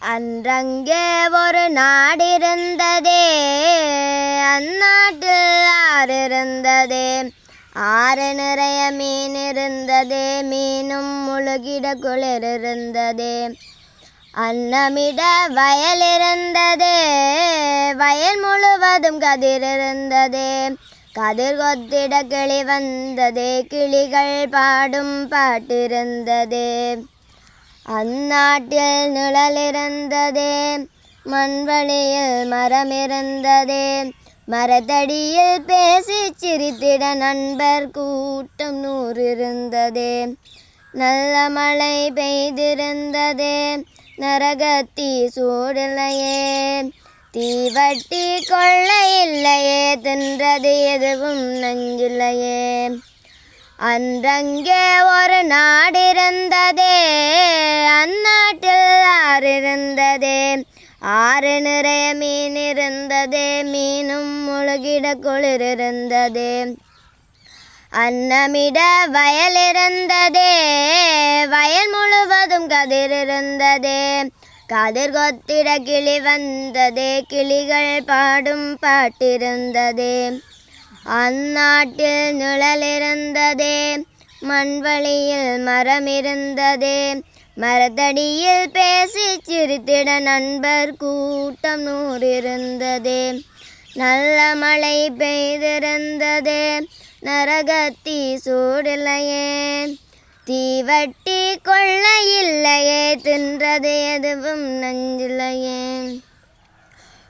அன்றங்கே ஒரு நாடிருந்ததே, அந்நாட்டில் ஆறு இருந்ததே. ஆறு நிறைய மீன் இருந்ததே, மீனும் முழுகிட குளிர் இருந்ததே. அன்னமிட வயல் இருந்ததே, வயல் முழுவதும் கதிர் இருந்ததே. கதிர் கொத்திட கிளி வந்ததே, கிளிகள் பாடும் பாட்டிருந்ததே. அந்நாட்டில் நிழல் இருந்ததே, மண்வழியில் மரம் இருந்ததே. மரத்தடியில் பேசி சிரித்திட நண்பர் கூட்டம் 100 இருந்ததே. நல்ல மழை பெய்திருந்ததே, நரகத்தீ சூடில்லையே. தீவட்டி கொள்ளை இல்லையே, தின்றது எதுவும் நஞ்சில்லையே. அன்றங்கே ஒரு நாடிருந்ததே, அந்நாட்டில் ஆறு இருந்ததே. ஆறு நிறைய மீன் இருந்ததே, மீனும் முழுகிட குளிர் இருந்ததே. அன்னமிட வயல் இருந்ததே, வயல் முழுவதும் கதிர் இருந்ததே. கதிர் கொத்திட கிளி வந்ததே, கிளிகள் பாடும் பாட்டிருந்ததே. அந்நாட்டில் நிழல் இருந்ததே, மண்வழியில் மரம் இருந்ததே. மரத்தடியில் பேசி சிரித்திட நண்பர் கூட்டம் 100 இருந்ததே. நல்ல மழை பெய்திருந்ததே, நரகத்தீ சூடில்லையே. தீவட்டி கொள்ளை இல்லையே, தின்றது எதுவும் நஞ்சில்லையே.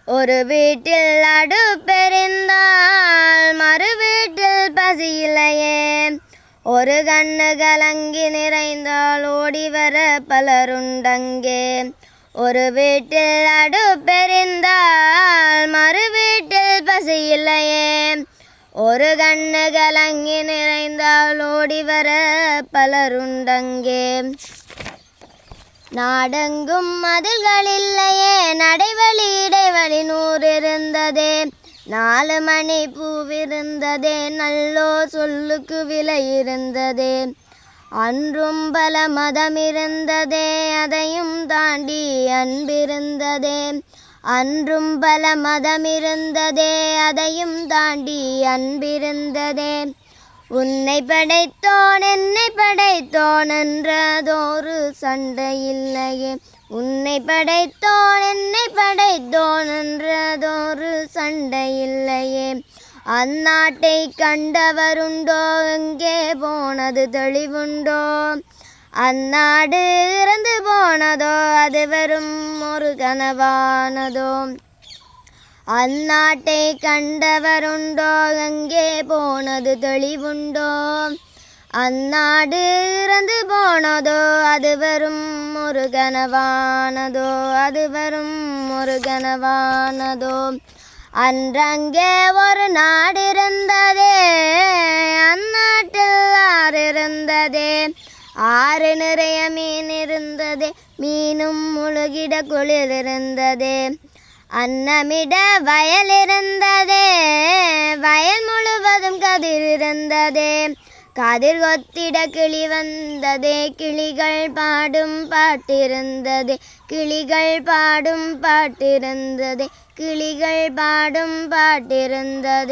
ஒரு வீட்டில் அடுப்பெரிந்தால் மறு வீட்டில் பசியில்லையே. ஒரு கண்ணு கலங்கி நிறைந்தால் ஓடி வர பலருண்டங்கே. ஒரு வீட்டில் அடுப்பெரிந்தால் மறு வீட்டில் பசியில்லையே. ஒரு கண்ணு கலங்கி நிறைந்தால் ஓடி வர பலருண்டங்கே. நாடெங்கும் மதில்கள் இல்லையே, நடைவழி இடைவெளி 100 இருந்ததே. 4 மணி பூவிருந்ததே, நல்லோ சொல்லுக்கு விலை இருந்ததே. அன்றும் பல மதம் இருந்ததே, அதையும் தாண்டி அன்பிருந்ததே. அன்றும் பல மதம் இருந்ததே, அதையும் தாண்டி அன்பிருந்ததே. உன்னை படைத்தோன் என்னை படைத்தோன் என்றதொரு சண்டை இல்லையே. உன்னை படைத்தோன் என்னை படைத்தோன் என்றதொரு சண்டை இல்லையே. அந்நாட்டை கண்டவருண்டோ, எங்கே போனது தெளிவுண்டோ. அந்நாடு இறந்து போனதோ, அது வெறும் ஒரு கனவானதோ. அந்நாட்டை கண்டவருண்டோ, எங்கே போனது தெளிவுண்டோ. அந்நாடு இறந்து போனதோ, அது வெறும் ஒரு கனவானதோ. அது வெறும் ஒரு கனவானதோ. அன்றங்கே ஒரு நாடிருந்ததே, அந்நாட்டில் ஆறு இருந்ததே. ஆறு நிறைய மீன் இருந்ததே, மீனும் முழுகிட குளிர் இருந்ததே. அன்னமிட வயல் இருந்ததே, வயல் முழுவதும் கதிர் இருந்ததே. கதிர் கொத்திட கிளி வந்ததே, கிளிகள் பாடும் பாட்டிருந்ததே. கிளிகள் பாடும் பாட்டிருந்ததே, கிளிகள் பாடும் பாட்டிருந்ததே.